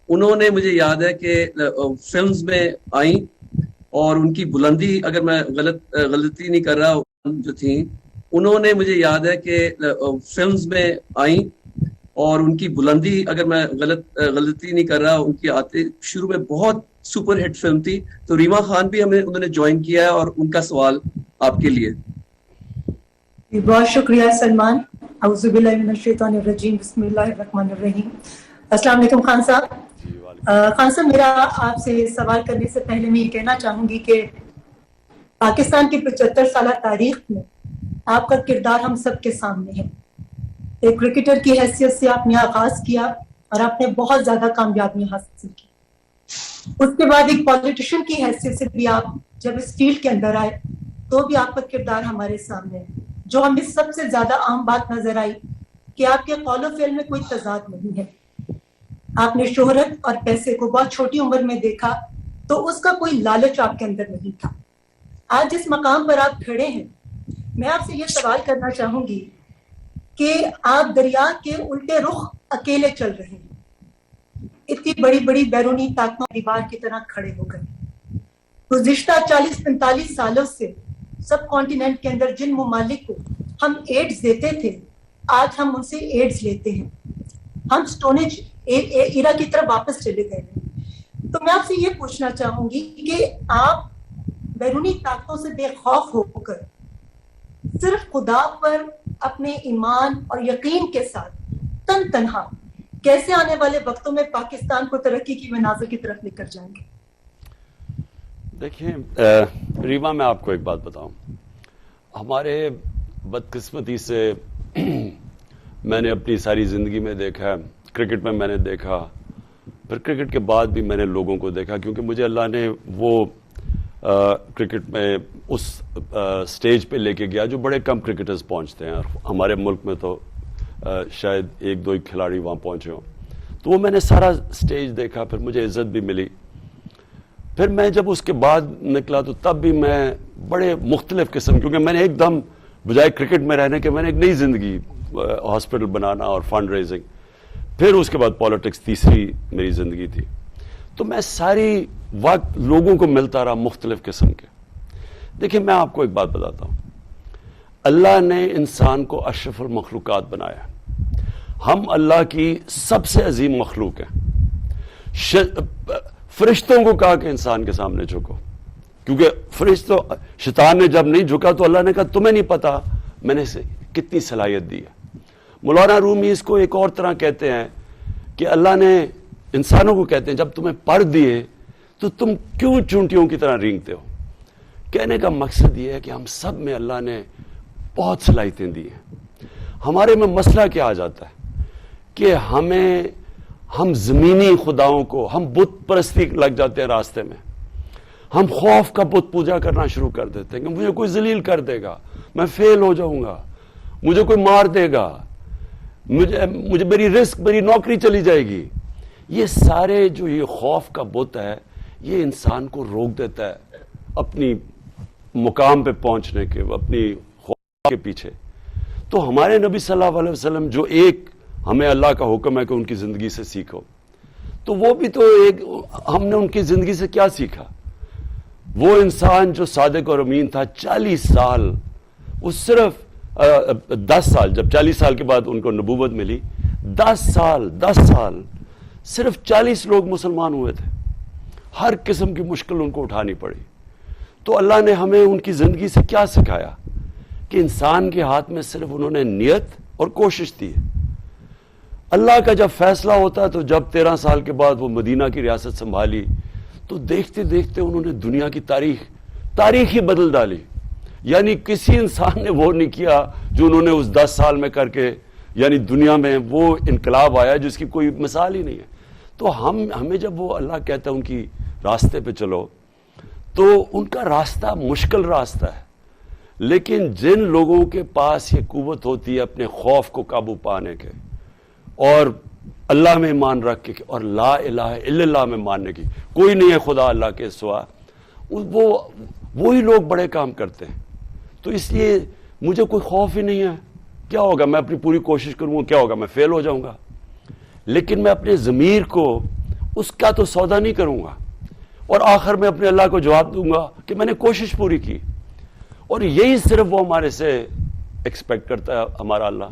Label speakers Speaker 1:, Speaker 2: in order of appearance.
Speaker 1: انہوں نے مجھے یاد ہے کہ فلمز میں آئیں اور ان کی بلندی، اگر میں غلطی نہیں کر رہا جو تھیں، انہوں نے مجھے یاد ہے کہ فلمز میں آئیں اور ان کی بلندی، اگر میں غلطی نہیں کر رہا، ان کی آتے شروع میں بہت سپر ہٹ فلم تھی. تو ریما خان بھی انہوں نے جوائن کیا ہے، اور ان کا سوال آپ کے لیے.
Speaker 2: بہت شکریہ سلمان. اعوذ باللہ من الشیطان الرجیم، بسم اللہ الرحمن الرحیم. السلام علیکم خان صاحب. خان صاحب، میرا آپ سے سوال کرنے سے پہلے میں یہ کہنا چاہوں گی کہ پاکستان کی 75 سالہ تاریخ میں آپ کا کردار ہم سب کے سامنے ہے. ایک کرکٹر کی حیثیت سے آپ نے آغاز کیا اور آپ نے بہت زیادہ کامیابیاں حاصل کی. اس کے بعد ایک پولیٹیشین کی حیثیت سے بھی آپ جب اس فیلڈ کے اندر آئے تو بھی آپ کا کردار ہمارے سامنے ہے. جو ہمیں سب سے زیادہ عام بات نظر آئی کہ آپ کے قول و فعل میں کوئی تضاد نہیں ہے. آپ نے شہرت اور پیسے کو بہت چھوٹی عمر میں دیکھا تو اس کا کوئی لالچ آپ کے اندر نہیں تھا. آج جس مقام پر آپ کھڑے ہیں، میں آپ سے یہ سوال کرنا چاہوں گی کہ آپ دریا کے الٹے رخ اکیلے چل رہے ہیں. اتنی بڑی بڑی بیرونی طاقتوں دیوار کی طرح کھڑے ہو گئے. گزشتہ 40-45 سالوں سے سب کانٹیننٹ کے اندر جن ممالک کو ہم ایڈز دیتے تھے، آج ہم ان سے ایڈز لیتے ہیں. ہم سٹونج ایرا کی طرف واپس چلے گئے ہیں. تو میں آپ سے یہ پوچھنا چاہوں گی کہ آپ بیرونی طاقتوں سے بے خوف ہو کر صرف خدا پر اپنے ایمان اور یقین کے ساتھ تن تنہا کیسے آنے والے وقتوں میں پاکستان کو ترقی کی منازل کی طرف لے کر جائیں گے؟
Speaker 3: دیکھیں ریما، میں آپ کو ایک بات بتاؤں. ہمارے بدقسمتی سے میں نے اپنی ساری زندگی میں دیکھا، کرکٹ میں میں نے دیکھا، پھر کرکٹ کے بعد بھی میں نے لوگوں کو دیکھا، کیونکہ مجھے اللہ نے وہ کرکٹ میں اس سٹیج پہ لے کے گیا جو بڑے کم کرکٹرز پہنچتے ہیں، اور ہمارے ملک میں تو شاید 1-2 کھلاڑی وہاں پہنچے ہوں. تو وہ میں نے سارا سٹیج دیکھا، پھر مجھے عزت بھی ملی. پھر میں جب اس کے بعد نکلا تو تب بھی میں بڑے مختلف قسم، کیونکہ میں نے ایک دم بجائے کرکٹ میں رہنے کے میں نے ایک نئی زندگی، ہاسپٹل بنانا اور فنڈ ریزنگ، پھر اس کے بعد پالیٹکس تیسری میری زندگی تھی. تو میں ساری وقت لوگوں کو ملتا رہا مختلف قسم کے. دیکھیں میں آپ کو ایک بات بتاتا ہوں، اللہ نے انسان کو اشرف المخلوقات بنایا. ہم اللہ کی سب سے عظیم مخلوق ہیں. فرشتوں کو کہا کہ انسان کے سامنے جھکو، کیونکہ شیطان نے جب نہیں جھکا تو اللہ نے کہا تمہیں نہیں پتا میں نے کتنی صلاحیت دی ہے. مولانا رومی اس کو ایک اور طرح کہتے ہیں کہ اللہ نے انسانوں کو کہتے ہیں جب تمہیں پر دیے تو تم کیوں چونٹیوں کی طرح رینگتے ہو. کہنے کا مقصد یہ ہے کہ ہم سب میں اللہ نے بہت صلاحیتیں دی ہیں. ہمارے میں مسئلہ کیا آ جاتا ہے کہ ہم زمینی خداؤں کو، ہم بت پرستی لگ جاتے ہیں راستے میں. ہم خوف کا بت پوجا کرنا شروع کر دیتے ہیں کہ مجھے کوئی ذلیل کر دے گا، میں فیل ہو جاؤں گا، مجھے کوئی مار دے گا، مجھے میری رزق، میری نوکری چلی جائے گی. یہ سارے جو یہ خوف کا بت ہے، یہ انسان کو روک دیتا ہے اپنی مقام پہ پہنچنے کے، اپنی خوف کے پیچھے. تو ہمارے نبی صلی اللہ علیہ وسلم جو ایک ہمیں اللہ کا حکم ہے کہ ان کی زندگی سے سیکھو، تو وہ بھی تو ایک، ہم نے ان کی زندگی سے کیا سیکھا؟ وہ انسان جو صادق اور امین تھا، 40 سال، وہ صرف 10 سال، جب 40 سال کے بعد ان کو نبوت ملی، 10 سال صرف 40 لوگ مسلمان ہوئے تھے. ہر قسم کی مشکل ان کو اٹھانی پڑی. تو اللہ نے ہمیں ان کی زندگی سے کیا سکھایا کہ انسان کے ہاتھ میں صرف انہوں نے نیت اور کوشش دی ہے. اللہ کا جب فیصلہ ہوتا ہے، تو جب 13 سال کے بعد وہ مدینہ کی ریاست سنبھالی تو دیکھتے دیکھتے انہوں نے دنیا کی تاریخ ہی بدل ڈالی. یعنی کسی انسان نے وہ نہیں کیا جو انہوں نے اس 10 سال میں کر کے، یعنی دنیا میں وہ انقلاب آیا جس کی کوئی مثال ہی نہیں ہے. تو ہمیں جب وہ اللہ کہتا ہے ان کی راستے پہ چلو، تو ان کا راستہ مشکل راستہ ہے. لیکن جن لوگوں کے پاس یہ قوت ہوتی ہے اپنے خوف کو قابو پانے کے، اور اللہ میں ایمان رکھ کے، اور لا الہ الا اللہ میں ماننے کی، کوئی نہیں ہے خدا اللہ کے سوا، وہی لوگ بڑے کام کرتے ہیں. تو اس لیے مجھے کوئی خوف ہی نہیں ہے. کیا ہوگا، میں اپنی پوری کوشش کروں گا، کیا ہوگا، میں فیل ہو جاؤں گا، لیکن میں اپنے ضمیر کو اس کا تو سودا نہیں کروں گا، اور آخر میں اپنے اللہ کو جواب دوں گا کہ میں نے کوشش پوری کی. اور یہی صرف وہ ہمارے سے ایکسپیکٹ کرتا ہے ہمارا اللہ.